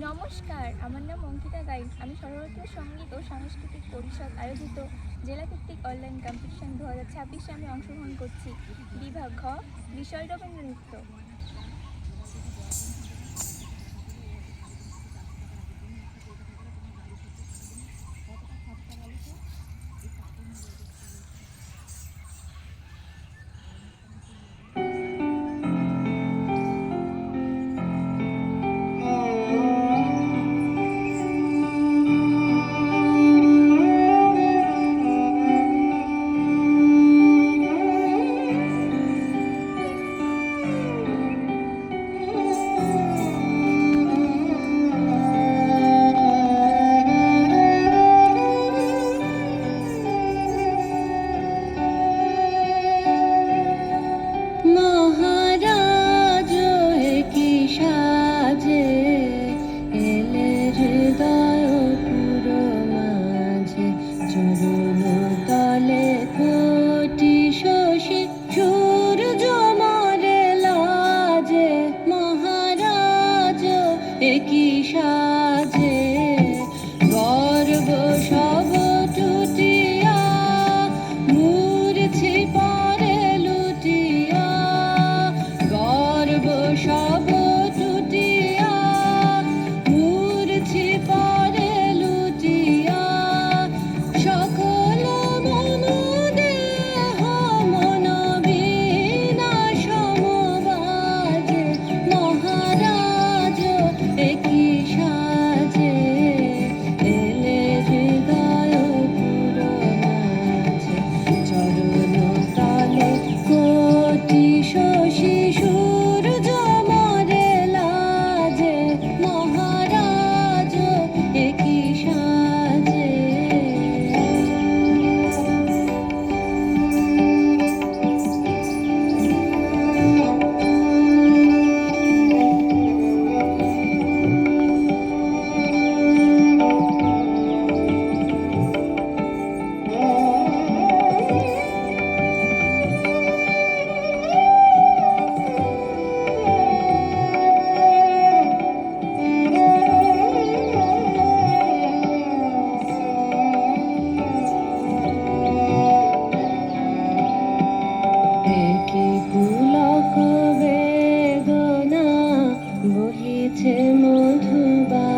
নমস্কার, আমার নাম অঙ্কিতা গাইড। আমি সর্বভারতীয় সঙ্গীত ও সাংস্কৃতিক পরিষদ আয়োজিত জেলাভিত্তিক অনলাইন কম্পিটিশন 2026-এ আমি অংশগ্রহণ করছি। বিভাগ ঘ, বিষয় রবীন্দ্র নৃত্য। কি সাজে গর্ব সব টুটিয়া মূর্ছি পরে লুটিয়া গর্ব সব টুটিয়া মূর্ছি পরে লুটিয়া সকল মন দেহ মন বিনা সমবাজে মহারাজ একই সাজে এলে হৃদয় পুরো মাঝে চরণ তলে কোটি শশী সূর্য মরে লাজে মহারাজ একই সাজে একই পুলক বেদনা বহিছে মধুবা